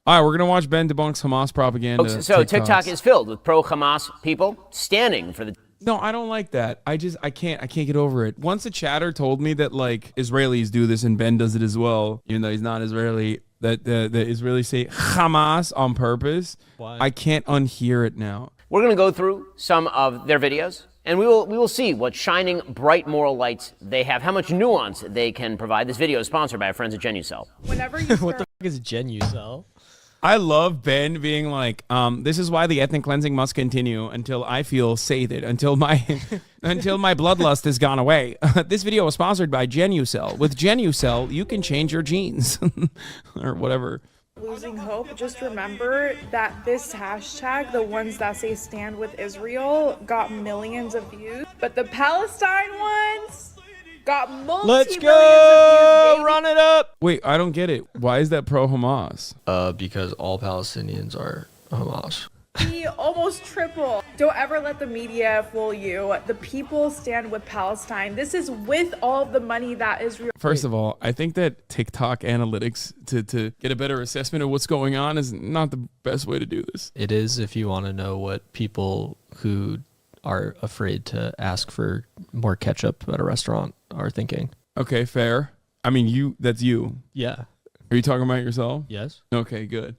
All right, we're gonna watch Ben debunks Hamas propaganda. So TikTok is filled with pro-Hamas people standing for the. No, I don't like that. I can't get over it. Once a chatter told me that like Israelis do this and Ben does it as well, even though he's not Israeli. That the Israelis say Hamas on purpose. Why? I can't unhear it now. We're gonna go through some of their videos. And we will see what shining, bright moral lights they have, how much nuance they can provide. This video is sponsored by our friends at Genucell. Whenever you what the fuck is Genucell? I love Ben being like, this is why the ethnic cleansing must continue until I feel sated, until my until my bloodlust has gone away. This video was sponsored by Genucell. With Genucell, you can change your genes or whatever. losing hope, just remember that this hashtag, the ones that say stand with Israel, got millions of views, but the Palestine ones got multi-millions Let's of go! views. Run it up! Wait, I don't get it. Why is that pro-Hamas? Because all Palestinians are Hamas. He almost triple. Don't ever let the media fool you. The people stand with Palestine. This is with all of the money that Israel. First of all, I think that TikTok analytics to get a better assessment of what's going on is not the best way to do this. It is if you want to know what people who are afraid to ask for more ketchup at a restaurant are thinking. Okay, fair. I mean, that's you. Yeah. Are you talking about yourself? Yes. Okay, good.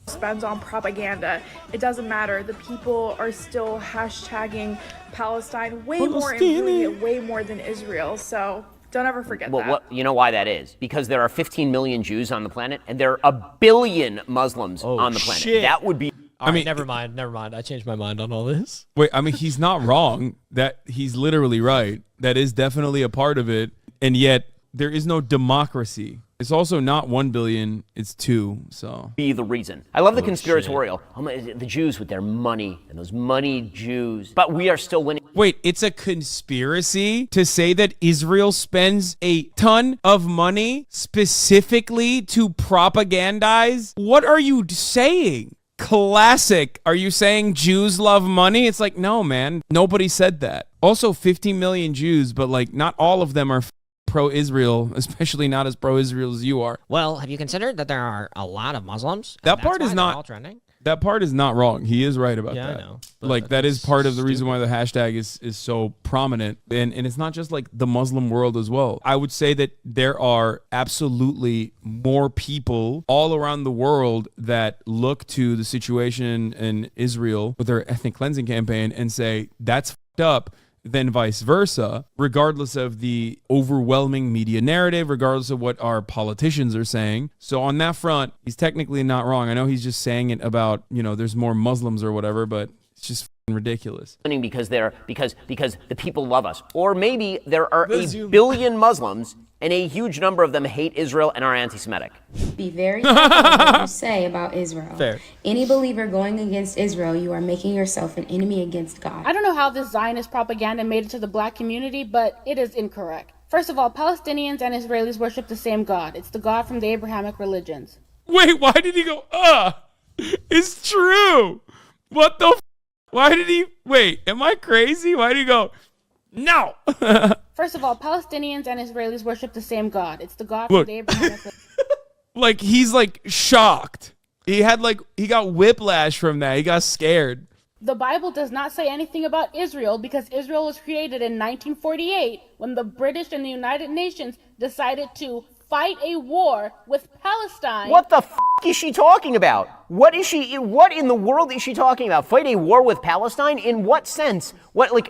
Spends on propaganda. It doesn't matter. The people are still hashtagging Palestine way more and doing it way more than Israel. So don't ever forget that. You know why that is? Because there are 15 million Jews on the planet, and there are 1 billion Muslims on the planet. Shit. That would be. I mean, never mind. I changed my mind on all this. Wait, I mean, he's not wrong. That he's literally right. That is definitely a part of it, and yet there is no democracy. It's also not 1 billion, it's 2, so. Be the reason. I love the conspiratorial. Oh my, the Jews with their money, and those money Jews. But we are still winning. Wait, it's a conspiracy to say that Israel spends a ton of money specifically to propagandize? What are you saying? Classic. Are you saying Jews love money? It's like, no, man. Nobody said that. Also, 50 million Jews, but like not all of them are pro-Israel, especially not as pro-Israel as you are. Well, have you considered that there are a lot of Muslims? That part is not all trending. That part is not wrong. He is right about that. Yeah, I know. Like that is part of the reason why the hashtag is so prominent. And it's not just like the Muslim world as well. I would say that there are absolutely more people all around the world that look to the situation in Israel with their ethnic cleansing campaign and say that's fucked up, than vice versa, regardless of the overwhelming media narrative, regardless of what our politicians are saying. So on that front, he's technically not wrong. I know he's just saying it about, there's more Muslims or whatever, but it's just ridiculous. Because the people love us. Or maybe there are 1 billion Muslims and a huge number of them hate Israel and are anti-Semitic. Be very careful what you say about Israel. Fair. Any believer going against Israel, you are making yourself an enemy against God. I don't know how this Zionist propaganda made it to the black community, but it is incorrect. First of all, Palestinians and Israelis worship the same God. It's the God from the Abrahamic religions. Wait, why did he go, it's true. What the Why did he, wait, am I crazy? Why did he go, no? First of all, Palestinians and Israelis worship the same God. It's the God from the Abrahamic religions. Like, he's like shocked. He got whiplash from that. He got scared. The Bible does not say anything about Israel because Israel was created in 1948 when the British and the United Nations decided to fight a war with Palestine. What the f*** is she talking about? What in the world is she talking about? Fight a war with Palestine? In what sense?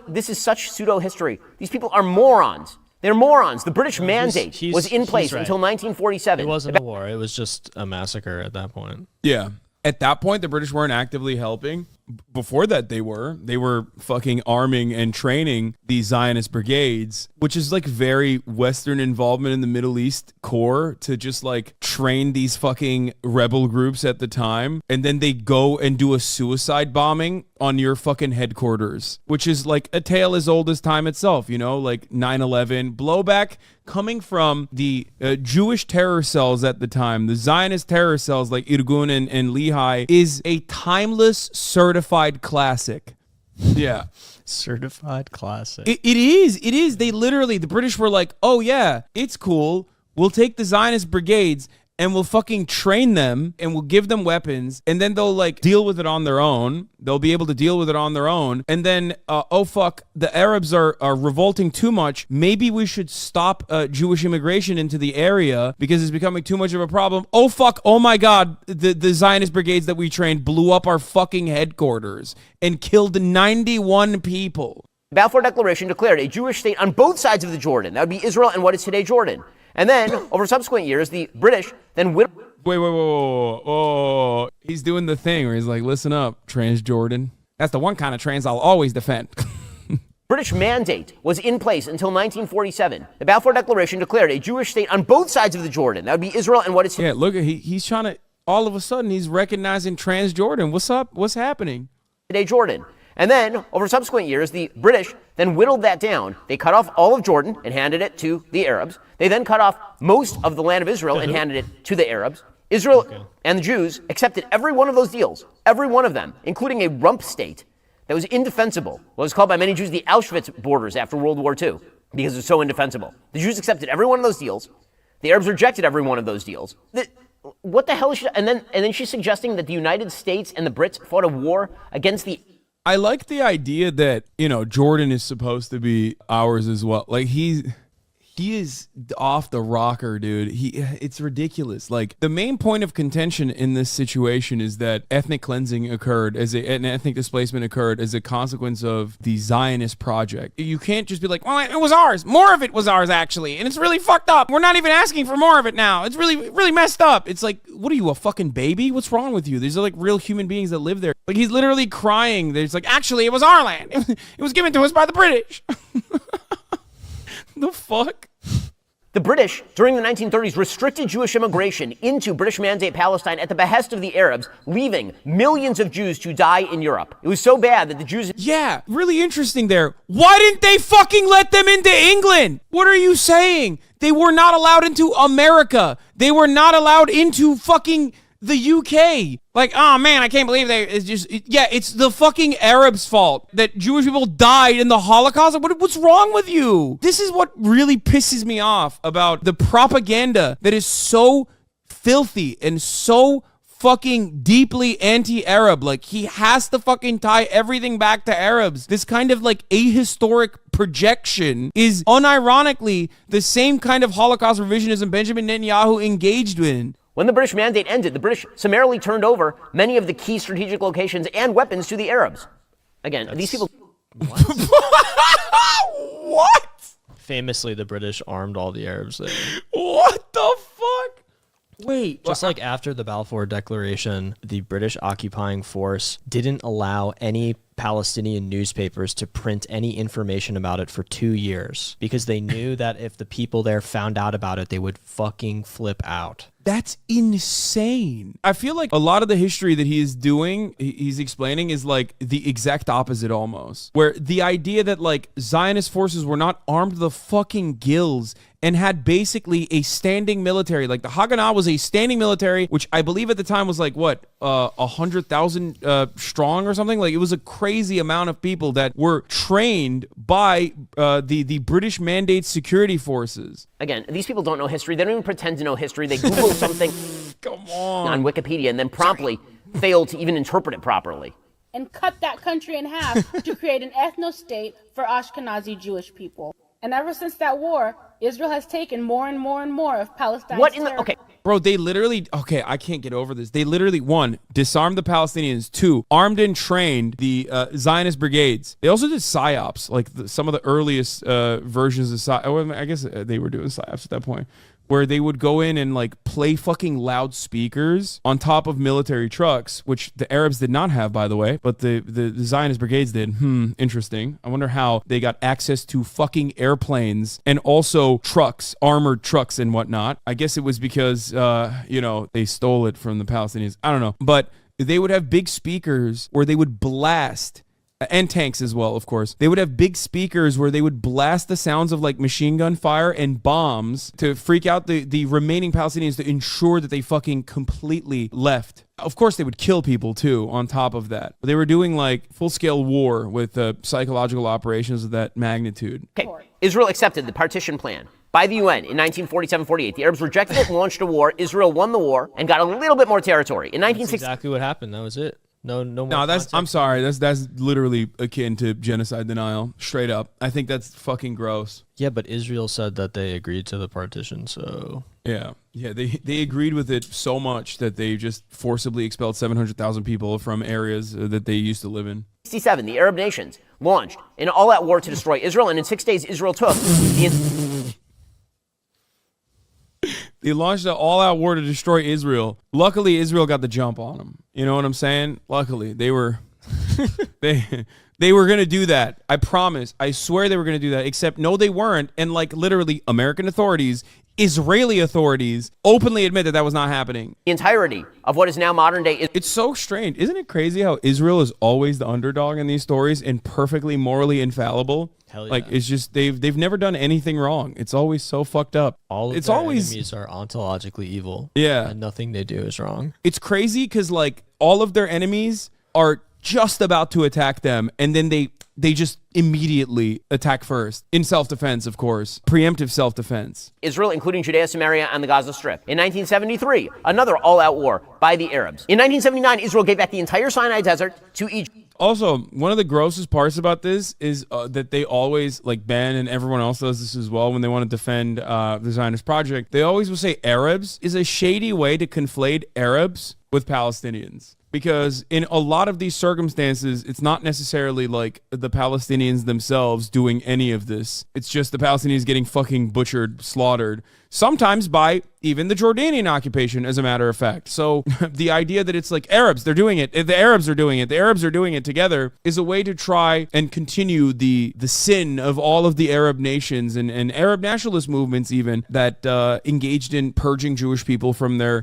This is such pseudo-history. These people are morons. They're morons. The British mandate was in place until 1947. It wasn't a war. It was just a massacre at that point. Yeah. At that point, the British weren't actively helping. Before that, they were fucking arming and training these Zionist brigades, which is like very Western involvement in the Middle East core to just like train these fucking rebel groups at the time. And then they go and do a suicide bombing on your fucking headquarters, which is like a tale as old as time itself, like 9/11 blowback coming from the Jewish terror cells at the time. The Zionist terror cells like Irgun and Lehi is a timeless certified classic. Yeah. Certified classic. It is. They literally, the British were like, oh yeah, it's cool. We'll take the Zionist brigades and we'll fucking train them and we'll give them weapons, and then they'll like deal with it on their own. They'll be able to deal with it on their own. And then, oh fuck, the Arabs are revolting too much. Maybe we should stop Jewish immigration into the area because it's becoming too much of a problem. Oh fuck, oh my God, the Zionist brigades that we trained blew up our fucking headquarters and killed 91 people. The Balfour Declaration declared a Jewish state on both sides of the Jordan. That would be Israel and what is today Jordan. And then, over subsequent years, the British then Wait. He's doing the thing where he's like, listen up, Transjordan. That's the one kind of trans I'll always defend. British mandate was in place until 1947. The Balfour Declaration declared a Jewish state on both sides of the Jordan. That would be Israel and what is yeah, look, he's trying to, all of a sudden, he's recognizing Transjordan. What's up? What's happening? today Jordan. And then, over subsequent years, the British then whittled that down. They cut off all of Jordan and handed it to the Arabs. They then cut off most of the land of Israel and handed it to the Arabs. Israel and the Jews accepted every one of those deals, every one of them, including a rump state that was indefensible. What was called by many Jews the Auschwitz borders after World War II, because it was so indefensible. The Jews accepted every one of those deals. The Arabs rejected every one of those deals. What the hell is she? And then she's suggesting that the United States and the Brits fought a war against the... I like the idea that, you know, Jordan is supposed to be ours as well. Like, he is off the rocker, dude. It's ridiculous. Like, the main point of contention in this situation is that ethnic cleansing occurred an ethnic displacement occurred as a consequence of the Zionist project. You can't just be like, well, it was ours. More of it was ours, actually. And it's really fucked up. We're not even asking for more of it now. It's really, really messed up. It's like, what are you, a fucking baby? What's wrong with you? These are like real human beings that live there. Like, he's literally crying. There's like, actually, it was our land. It was given to us by the British. The fuck? The British, during the 1930s, restricted Jewish immigration into British Mandate Palestine at the behest of the Arabs, leaving millions of Jews to die in Europe. It was so bad that the Jews... Yeah, really interesting there. Why didn't they fucking let them into England? What are you saying? They were not allowed into America. They were not allowed into fucking the UK. Like, oh man, I can't believe it's the fucking Arabs' fault that Jewish people died in the Holocaust. What's wrong with you? This is what really pisses me off about the propaganda that is so filthy and so fucking deeply anti-Arab. Like, he has to fucking tie everything back to Arabs. This kind of like ahistoric projection is unironically the same kind of Holocaust revisionism Benjamin Netanyahu engaged in. When the British Mandate ended, the British summarily turned over many of the key strategic locations and weapons to the Arabs. Again, these people... What? Famously, the British armed all the Arabs there. What the fuck? Wait. Just like after the Balfour Declaration, the British occupying force didn't allow any Palestinian newspapers to print any information about it for 2 years because they knew that if the people there found out about it, they would fucking flip out. That's insane. I feel like a lot of the history that he's explaining is like the exact opposite almost. Where the idea that like Zionist forces were not armed to the fucking gills and had basically a standing military. Like the Haganah was a standing military, which I believe at the time was like, 100,000 strong or something? Like it was a crazy amount of people that were trained by the British Mandate security forces. Again, these people don't know history. They don't even pretend to know history. They Google something on Wikipedia and then promptly fail to even interpret it properly. And cut that country in half to create an ethno-state for Ashkenazi Jewish people. And ever since that war, Israel has taken more and more and more of Palestine's territory. Okay. Bro, they literally, I can't get over this. They literally, 1, disarmed the Palestinians. 2, armed and trained the Zionist brigades. They also did PSYOPs, like some of the earliest versions of PSYOPs. I guess they were doing PSYOPs at that point, where they would go in and like play fucking loudspeakers on top of military trucks, which the Arabs did not have, by the way, but the Zionist brigades did. Interesting. I wonder how they got access to fucking airplanes and also trucks, armored trucks and whatnot. I guess it was because, they stole it from the Palestinians. I don't know. But they would have big speakers where they would blast, and tanks as well, of course. They would have big speakers where they would blast the sounds of like machine gun fire and bombs to freak out the remaining Palestinians to ensure that they fucking completely left. Of course, they would kill people too on top of that. They were doing like full-scale war with psychological operations of that magnitude. Okay, Israel accepted the partition plan. by the UN in 1947-48. The Arabs rejected it and launched a war. Israel won the war and got a little bit more territory. In 1960, exactly what happened. That was it. No more. No, that's. context. I'm sorry. That's literally akin to genocide denial, straight up. I think that's fucking gross. Yeah, but Israel said that they agreed to the partition, so Yeah. They agreed with it so much that they just forcibly expelled 700,000 people from areas that they used to live in. 1967, the Arab nations launched an all-out war to destroy Israel, and in 6 days, Israel took the. They launched an all-out war to destroy Israel. Luckily, Israel got the jump on them. You know what I'm saying? Luckily, they were they were gonna do that. I promise. I swear they were gonna do that. Except no, they weren't. And like literally, American authorities, Israeli authorities, openly admit that that was not happening. The entirety of what is now modern-day Israel. It's so strange. Isn't it crazy how Israel is always the underdog in these stories and perfectly morally infallible? Hell yeah. Like it's just they've never done anything wrong. It's always so fucked up. all of it's their always enemies are ontologically evil. Yeah. And nothing they do is wrong. It's crazy because like all of their enemies are just about to attack them, and then they just immediately attack first in self-defense, of course, preemptive self-defense. Israel, including Judea, Samaria, and the Gaza Strip. In 1973, another all-out war by the Arabs. In 1979, Israel gave back the entire Sinai Desert to Egypt. Also, one of the grossest parts about this is that they always, like Ben and everyone else does this as well when they want to defend the Zionist project, they always will say Arabs is a shady way to conflate Arabs with Palestinians. Because in a lot of these circumstances, it's not necessarily like the Palestinians themselves doing any of this. It's just the Palestinians getting fucking butchered, slaughtered, sometimes by even the Jordanian occupation, as a matter of fact. So the idea that it's like Arabs, they're doing it, the Arabs are doing it, the Arabs are doing it together is a way to try and continue the sin of all of the Arab nations and Arab nationalist movements even that engaged in purging Jewish people from their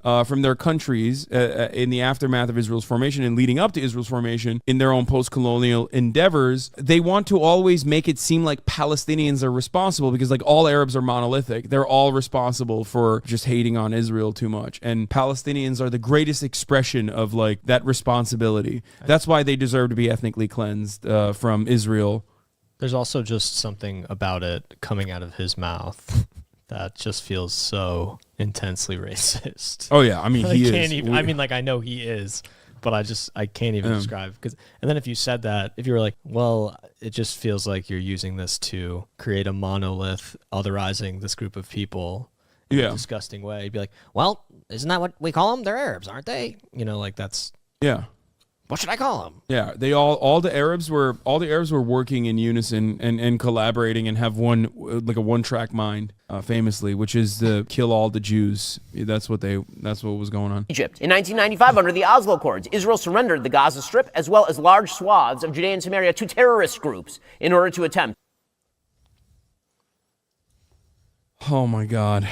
countries in the aftermath of Israel's formation and leading up to Israel's formation in their own post-colonial endeavors. They want to always make it seem like Palestinians are responsible because like all Arabs are monolithic. They're all responsible for just hating on Israel too much. And Palestinians are the greatest expression of like that responsibility. That's why they deserve to be ethnically cleansed from Israel. There's also just something about it coming out of his mouth that just feels so intensely racist. Oh yeah, I mean he can't is. Even, I mean, like I know he is, but I can't even describe. And then if you said that, if you were like, well, it just feels like you're using this to create a monolith, otherizing this group of people in a disgusting way. You'd be like, Well, isn't that what we call them? They're Arabs, aren't they? you know, like that's Yeah. What should I call them? Yeah, they all the Arabs were working in unison and collaborating and have a one-track mind, famously, which is to kill all the Jews. That's what was going on. Egypt. In 1995, under the Oslo Accords, Israel surrendered the Gaza Strip as well as large swaths of Judea and Samaria to terrorist groups in order to attempt. Oh my God.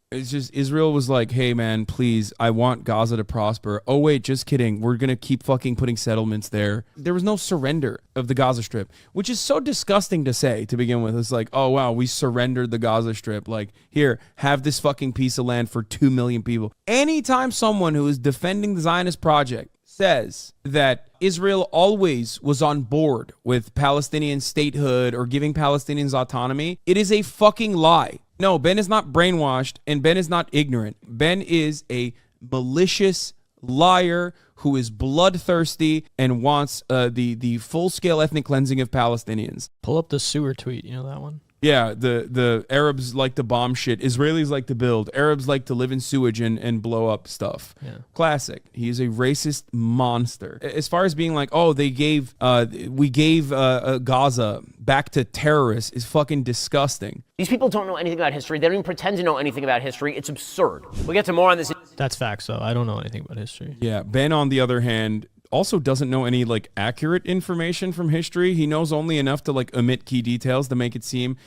It's just Israel was like, hey man, please, I want Gaza to prosper. Oh wait, just kidding. We're going to keep fucking putting settlements there. There was no surrender of the Gaza Strip, which is so disgusting to say to begin with. It's like, oh wow, we surrendered the Gaza Strip. Like, here, have this fucking piece of land for 2 million people. Anytime someone who is defending the Zionist project says that Israel always was on board with Palestinian statehood or giving Palestinians autonomy, it is a fucking lie. No, Ben is not brainwashed and Ben is not ignorant. Ben is a malicious liar who is bloodthirsty and wants the full-scale ethnic cleansing of Palestinians. pull up the sewer tweet. You know that one? Yeah, the Arabs like to bomb shit. Israelis like to build. Arabs like to live in sewage and blow up stuff. Yeah. Classic. He's a racist monster. As far as being like, oh, we gave Gaza back to terrorists is fucking disgusting. These people don't know anything about history. They don't even pretend to know anything about history. It's absurd. We'll get to more on this. That's facts, though. I don't know anything about history. Yeah, Ben, on the other hand, also doesn't know any like accurate information from history. He knows only enough to like omit key details to make it seem,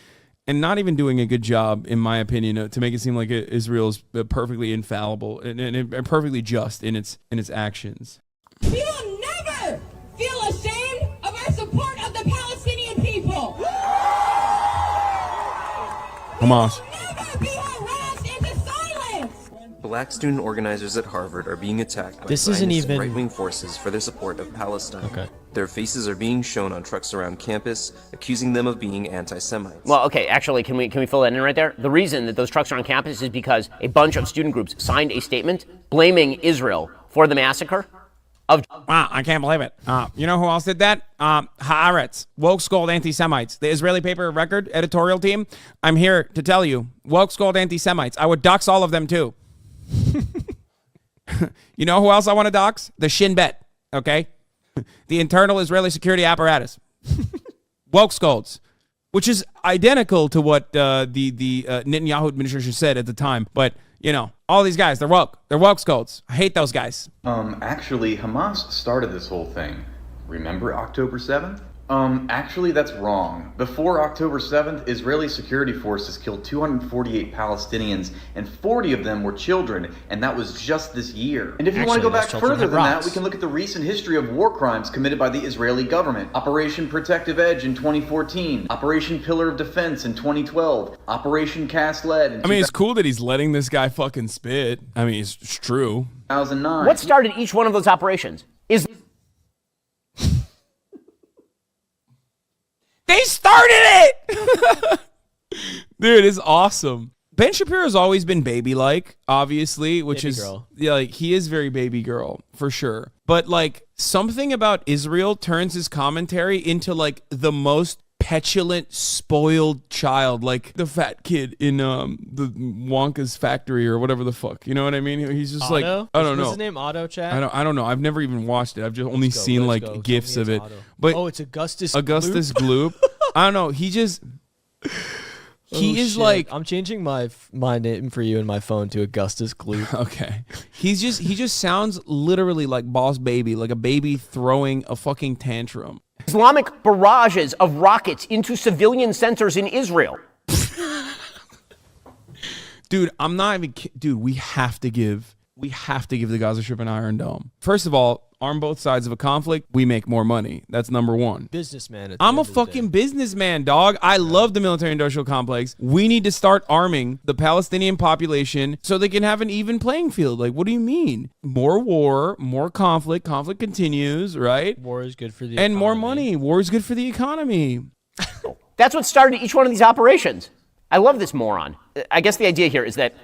and not even doing a good job, in my opinion, to make it seem like Israel is perfectly infallible and perfectly just in its actions. We will never feel ashamed of our support of the Palestinian people. Hamas. Never be harassed into silence. Black student organizers at Harvard are being attacked by This isn't Zionist even- right-wing forces for their support of Palestine. Okay. Their faces are being shown on trucks around campus, accusing them of being anti-Semites. Well, okay, actually, can we fill that in right there? The reason that those trucks are on campus is because a bunch of student groups signed a statement blaming Israel for the massacre of... Wow, I can't believe it. You know who else did that? Haaretz, woke scold anti-Semites. The Israeli paper Record editorial team. I'm here to tell you, woke scold anti-Semites. I would dox all of them too. You know who else I want to dox? The Shin Bet, okay? The internal Israeli security apparatus. Woke scolds, which is identical to what the Netanyahu administration said at the time. But, you know, all these guys, they're woke. They're woke scolds. I hate those guys. Actually, Hamas started this whole thing. Remember October 7th? Actually, that's wrong. Before October 7th, Israeli security forces killed 248 Palestinians, and 40 of them were children, and that was just this year. And if you want to go back further than that, we can look at the recent history of war crimes committed by the Israeli government. Operation Protective Edge in 2014, Operation Pillar of Defense in 2012, Operation Cast Lead in I mean, it's cool that he's letting this guy fucking spit. I mean, it's true. 2009. What started each one of those operations? They started it! Dude, it's awesome. Ben Shapiro's always been baby-like, obviously, which Baby is... girl. Yeah, like, he is very baby girl, for sure. But, like, something about Israel turns his commentary into, like, the most petulant, spoiled child, like the fat kid in the Wonka's factory or whatever the fuck. You know what I mean? He's just Otto? like, I don't know. What's his name? Otto, chat? I don't know. I've never even watched it. I've just only seen let's like go. gifs Tell of me it. it's Otto. But Oh, it's Augustus Gloop. I don't know. He just he is shit. like I'm changing my name for you in my phone to Augustus Gloop. okay. He just sounds literally like Boss Baby, like a baby throwing a fucking tantrum. Islamic barrages of rockets into civilian centers in Israel. Dude, I'm not even dude, we have to give the Gaza Strip an Iron Dome. First of all, arm both sides of a conflict, we make more money. That's number one. Businessman. I'm a fucking businessman, dog. I love the military-industrial complex. We need to start arming the Palestinian population so they can have an even playing field. Like, what do you mean? More war, more conflict. Conflict continues, right? War is good for the and economy. more money. War is good for the economy. That's what started each one of these operations. I love this moron. I guess the idea here is that,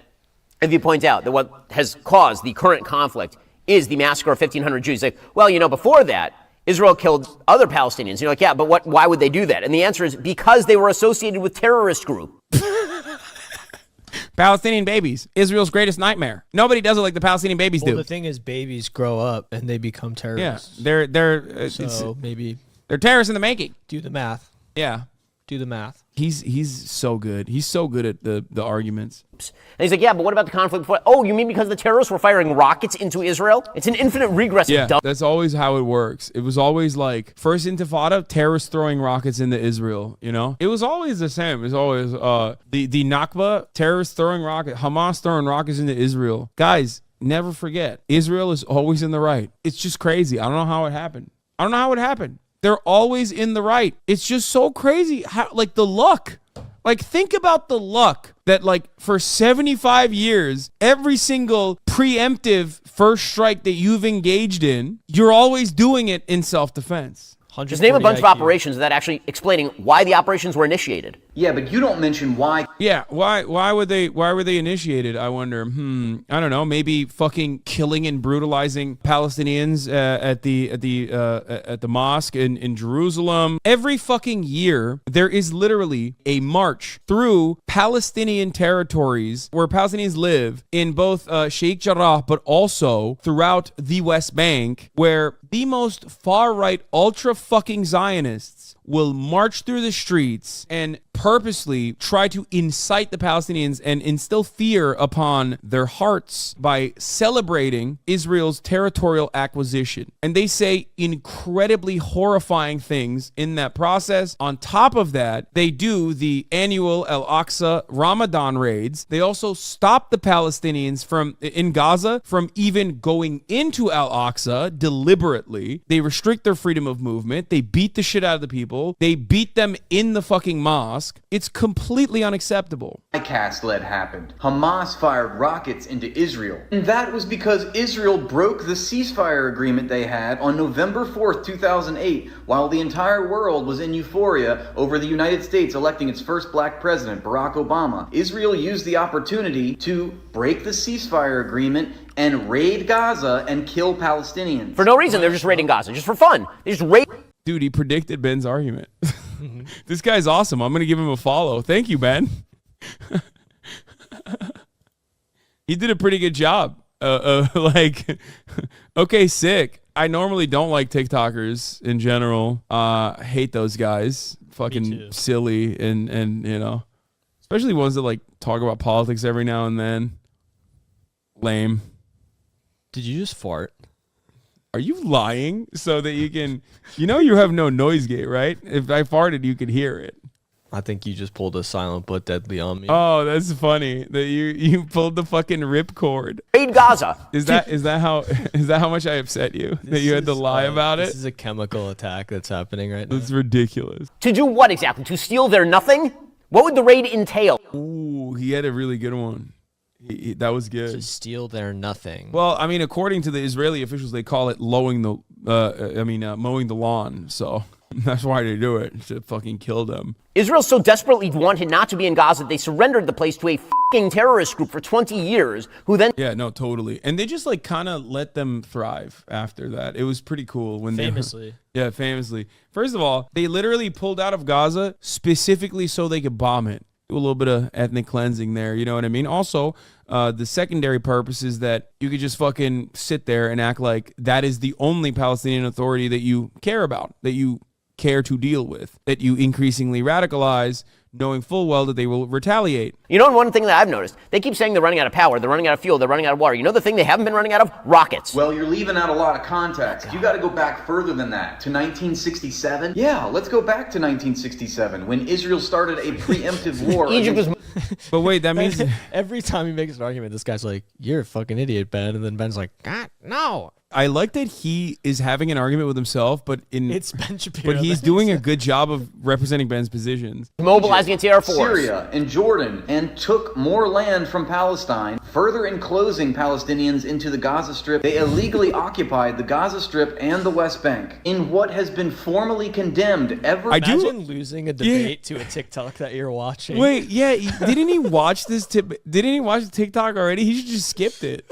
if you point out that what has caused the current conflict is the massacre of 1,500 Jews. Like, well, you know, before that, Israel killed other Palestinians. You're like, yeah, but why would they do that? And the answer is because they were associated with terrorist group. Palestinian babies, Israel's greatest nightmare. Nobody does it like the Palestinian babies Well, do. the thing is, babies grow up and they become Yeah, terrorists. they're Maybe they're terrorists in the making. do the math. Yeah. Do the math. He's so good. He's so good at the arguments. And he's like, yeah, but what about the conflict before? Oh, you mean because the terrorists were firing rockets into Israel? It's an infinite regress Yeah, of dumb. that's always how it works. It was always like first Intifada, terrorists throwing rockets into Israel. You know, it was always the same. It was always the Nakba, terrorists throwing rockets, Hamas throwing rockets into Israel. Guys, never forget, Israel is always in the right. It's just crazy. I don't know how it happened. They're always in the right. It's just so crazy. How, like the luck. Like think about the luck that like for 75 years, every single preemptive first strike that you've engaged in, you're always doing it in self-defense. Just name a bunch of operations without actually explaining why the operations were initiated. Yeah, but you don't mention why. Yeah, why were they initiated? I wonder. I don't know. Maybe fucking killing and brutalizing Palestinians at the mosque in Jerusalem. Every fucking year there is literally a march through Palestinian territories where Palestinians live in both Sheikh Jarrah, but also throughout the West Bank, where the most far-right ultra fucking Zionists will march through the streets and purposely try to incite the Palestinians and instill fear upon their hearts by celebrating Israel's territorial acquisition. And they say incredibly horrifying things in that process. On top of that, they do the annual Al-Aqsa Ramadan raids. They also stop the Palestinians in Gaza from even going into Al-Aqsa deliberately. They restrict their freedom of movement. They beat the shit out of the people. people. They beat them in the fucking mosque. It's completely unacceptable. ICAST-led happened. Hamas fired rockets into Israel. And that was because Israel broke the ceasefire agreement they had on November 4th, 2008, while the entire world was in euphoria over the United States electing its first black president, Barack Obama. Israel used the opportunity to break the ceasefire agreement and raid Gaza and kill Palestinians. For no reason, they're just raiding Gaza, just for fun. They just raid. Dude, he predicted Ben's argument. This guy's awesome. I'm going to give him a follow. Thank you, Ben. He did a pretty good job. Okay, sick. I normally don't like TikTokers in general. Hate those guys. Fucking silly and you know, especially ones that like talk about politics every now and then. Lame. Did you just fart? Are you lying so that you can, you know, you have no noise gate, right? If I farted, you could hear it. I think you just pulled a silent but deadly on me. Oh, that's funny that you pulled the fucking ripcord. Raid Gaza. Is that how much I upset you that you had to lie about it? This is a chemical attack that's happening right now. It's ridiculous. To do what exactly? To steal their nothing? What would the raid entail? Ooh, he had a really good one. That was good. To steal their nothing. Well, I mean, according to the Israeli officials, they call it mowing the lawn. So that's why they do it, to fucking kill them. Israel so desperately wanted not to be in Gaza, they surrendered the place to a fucking terrorist group for 20 years, who then... Yeah, no, totally. And they just like kind of let them thrive after that. It was pretty cool when famously. Yeah, famously. First of all, they literally pulled out of Gaza specifically so they could bomb it. Do a little bit of ethnic cleansing there, you know what I mean? Also, the secondary purpose is that you could just fucking sit there and act like that is the only Palestinian Authority that you care about, that you care to deal with, that you increasingly radicalize, knowing full well that they will retaliate. You know, one thing that I've noticed, they keep saying they're running out of power, they're running out of fuel, they're running out of water. You know the thing they haven't been running out of? Rockets. Well, you're leaving out a lot of context. You got to go back further than that. To 1967? Yeah, let's go back to 1967, when Israel started a preemptive war. Egypt was... But wait, that means... Every time he makes an argument, this guy's like, you're a fucking idiot, Ben. And then Ben's like, God, no. I like that he is having an argument with himself, but it's Ben Shapiro. But he's doing a good job of representing Ben's positions. Mobilizing its air force. Syria and Jordan, and took more land from Palestine, further enclosing Palestinians into the Gaza Strip. They illegally occupied the Gaza Strip and the West Bank in what has been formally condemned ever. Imagine losing a debate to a TikTok that you're watching. Wait, yeah, didn't he watch this? Didn't he watch the TikTok already? He just skipped it.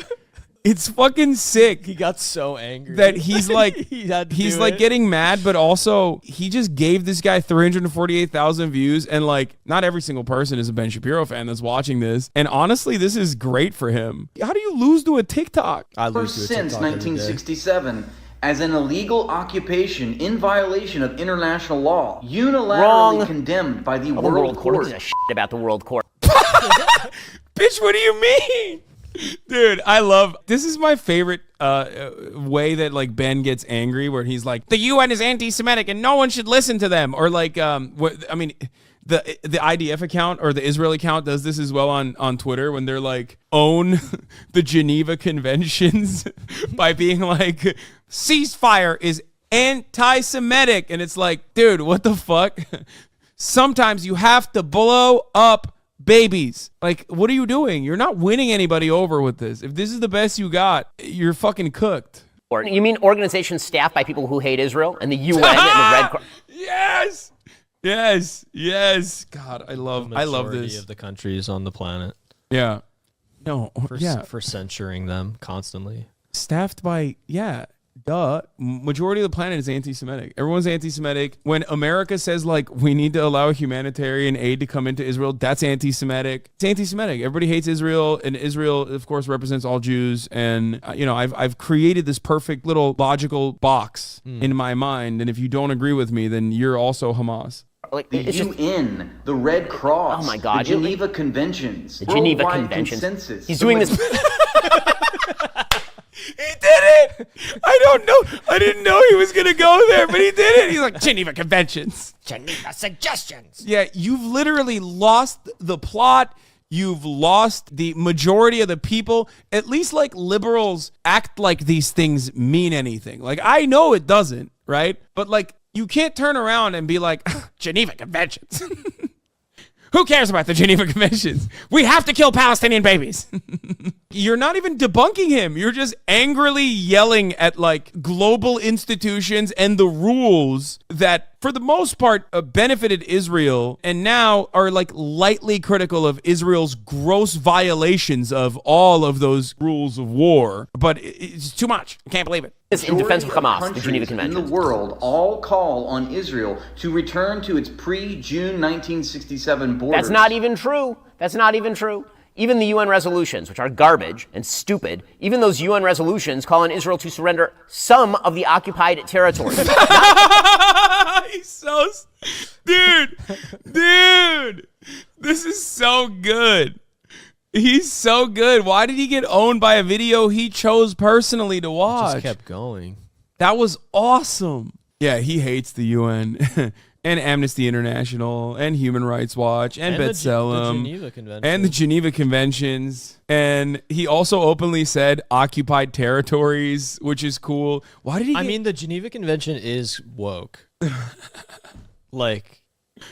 It's fucking sick. He got so angry that he's like he's like getting mad, but also he just gave this guy 348,000 views, and like not every single person is a Ben Shapiro fan that's watching this. And honestly, this is great for him. How do you lose to a TikTok? I lose to a TikTok since 1967. As an illegal occupation in violation of international law, unilaterally condemned by the World Court. Who gives a shit about the World Court? Bitch, what do you mean? Dude, I love this. Is my favorite way that like Ben gets angry, where he's like, the UN is anti-Semitic and no one should listen to them, or like I mean, the IDF account or the Israel account does this as well on Twitter, when they're like, own the Geneva Conventions by being like, ceasefire is anti-Semitic, and it's like, dude, what the fuck? Sometimes you have to blow up babies. Like, what are you doing? You're not winning anybody over with this. If this is the best you got, you're fucking cooked. You mean organizations staffed by people who hate Israel and the UN and the Red Cross? Yes. Yes. Yes. God, I love this. Majority of the countries on the planet. Yeah. No. For censuring them constantly. Staffed by, duh. Majority of the planet is anti-Semitic. Everyone's anti-Semitic. When America says like we need to allow humanitarian aid to come into Israel, that's anti-Semitic. It's anti-Semitic. Everybody hates Israel, and Israel, of course, represents all Jews. And I've created this perfect little logical box in my mind. And if you don't agree with me, then you're also Hamas. Like the UN, the Red Cross, oh my God, the Geneva Conventions, the Geneva Conventions. Consensus. He's doing this. He did it! I don't know. I didn't know he was going to go there, but he did it. He's like, Geneva Conventions. Geneva Suggestions. Yeah, you've literally lost the plot. You've lost the majority of the people. At least like liberals act like these things mean anything. Like, I know it doesn't, right? But like you can't turn around and be like, Geneva Conventions. Who cares about the Geneva Conventions? We have to kill Palestinian babies. You're not even debunking him. You're just angrily yelling at like global institutions and the rules that for the most part benefited Israel and now are like lightly critical of Israel's gross violations of all of those rules of war. But it's too much. I can't believe it. It's in defense of Hamas, the Geneva Convention. In the world all call on Israel to return to its pre-June 1967 borders. That's not even true. That's not even true. Even the UN resolutions, which are garbage and stupid, even those UN resolutions call on Israel to surrender some of the occupied territory. He's so... Dude, this is so good. He's so good. Why did he get owned by a video he chose personally to watch? Just kept going. That was awesome. Yeah, he hates the UN and Amnesty International and Human Rights Watch and B'Tselem and the Geneva Conventions. And he also openly said occupied territories, which is cool. Why did he? I mean, the Geneva Convention is woke. Like,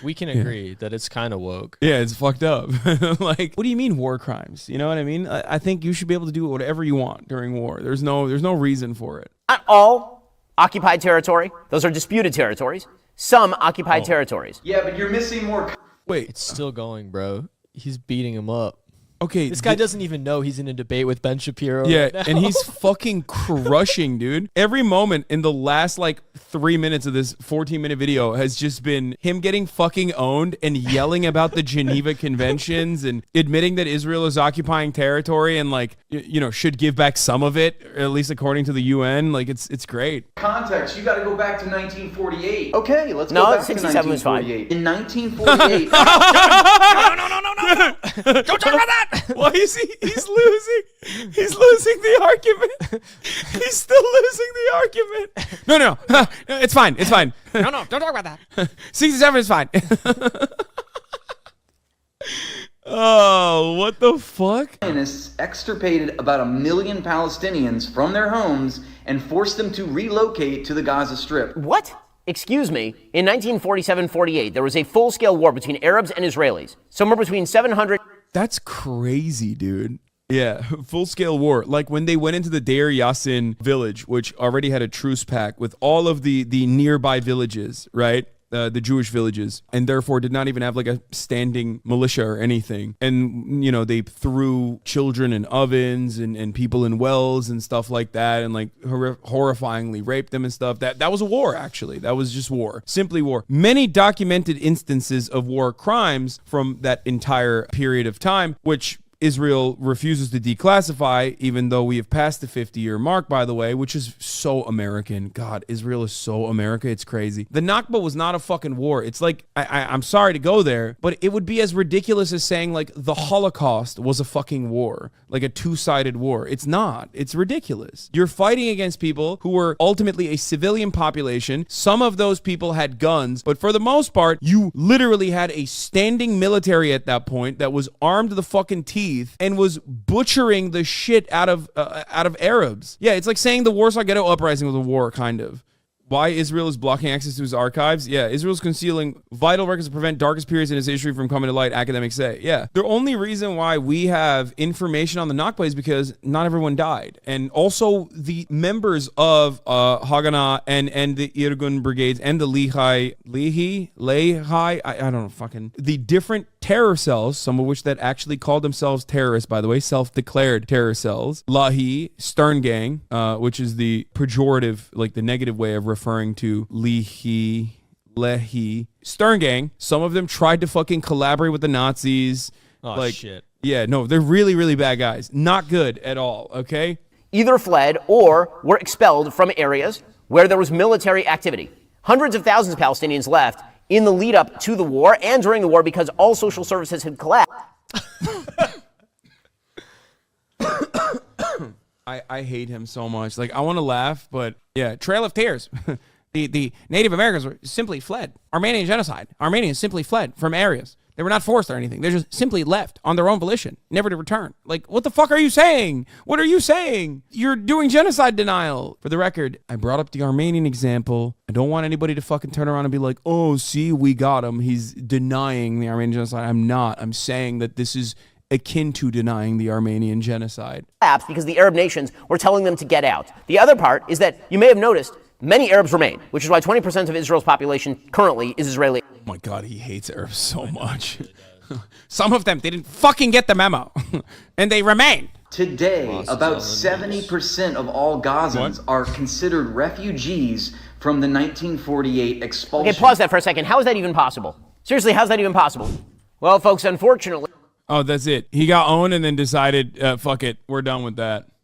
we can agree that it's kind of woke. Yeah, it's fucked up. Like, what do you mean war crimes? You know what I mean? I think you should be able to do whatever you want during war. There's no reason for it. Not all occupied territory. Those are disputed territories. Some occupied territories. Yeah, but you're missing more. Wait. It's still going, bro. He's beating him up. Okay. This guy doesn't even know he's in a debate with Ben Shapiro. Yeah, right now. and he's fucking crushing, dude. Every moment in the last like 3 minutes of this 14-minute video has just been him getting fucking owned and yelling about the Geneva Conventions and admitting that Israel is occupying territory and like should give back some of it, at least according to the UN. Like it's great. Context, you got to go back to 1948. Okay, let's No, go back to 67 was fine. 1948. In 1948. No. Don't talk about that. Why is he's losing? He's losing the argument. He's still losing the argument. No, it's fine. It's fine. No, don't talk about that. 67 is fine. Oh, what the fuck? Zionists extirpated about 1 million Palestinians from their homes and forced them to relocate to the Gaza Strip. What? Excuse me. In 1947-48, there was a full-scale war between Arabs and Israelis. Somewhere between 700... That's crazy, dude. Yeah, full-scale war. Like when they went into the Deir Yassin village, which already had a truce pact with all of the nearby villages, right? The Jewish villages, and therefore did not even have like a standing militia or anything. And, they threw children in ovens and people in wells and stuff like that and like horrifyingly raped them and stuff. That was a war, actually. That was just war. Simply war. Many documented instances of war crimes from that entire period of time, which Israel refuses to declassify, even though we have passed the 50-year mark, by the way, which is so American. God, Israel is so America. It's crazy. The Nakba was not a fucking war. It's like, I'm sorry to go there, but it would be as ridiculous as saying like the Holocaust was a fucking war, like a two-sided war. It's not. It's ridiculous. You're fighting against people who were ultimately a civilian population. Some of those people had guns, but for the most part, you literally had a standing military at that point that was armed to the fucking teeth and was butchering the shit out of Arabs. Yeah, it's like saying the Warsaw Ghetto Uprising was a war, kind of. Why Israel is blocking access to his archives? Yeah, Israel's concealing vital records to prevent darkest periods in its history from coming to light, academics say. Yeah, the only reason why we have information on the Nakba is because not everyone died. And also the members of Haganah and the Irgun brigades and the Lehi, I don't know, fucking, the different terror cells, some of which that actually called themselves terrorists, by the way, self-declared terror cells. Lahi, Stern Gang, which is the pejorative, like the negative way of referring to Lehi, Stern Gang. Some of them tried to fucking collaborate with the Nazis. Oh, like, shit. Yeah, no, they're really, really bad guys. Not good at all, okay? Either fled or were expelled from areas where there was military activity. Hundreds of thousands of Palestinians left in the lead up to the war and during the war because all social services had collapsed. I hate him so much. Like, I want to laugh, but yeah, Trail of Tears. The Native Americans were simply fled. Armenian genocide. Armenians simply fled from areas They were not forced or anything. They just simply left on their own volition, never to return. Like, what the fuck are you saying? What are you saying? You're doing genocide denial. For the record, I brought up the Armenian example. I don't want anybody to fucking turn around and be like, oh, see, we got him. He's denying the Armenian genocide. I'm not. I'm saying that this is akin to denying the Armenian genocide. Because the Arab nations were telling them to get out. The other part is that you may have noticed many Arabs remain, which is why 20% of Israel's population currently is Israeli. Oh my God, he hates Arabs so much. Some of them didn't fucking get the memo, and they remain. Today, about 70% of all Gazans are considered refugees from the 1948 expulsion. Okay, pause that for a second. How is that even possible? Seriously, how's that even possible? Well, folks, unfortunately... Oh, that's it. He got owned and then decided, fuck it, we're done with that.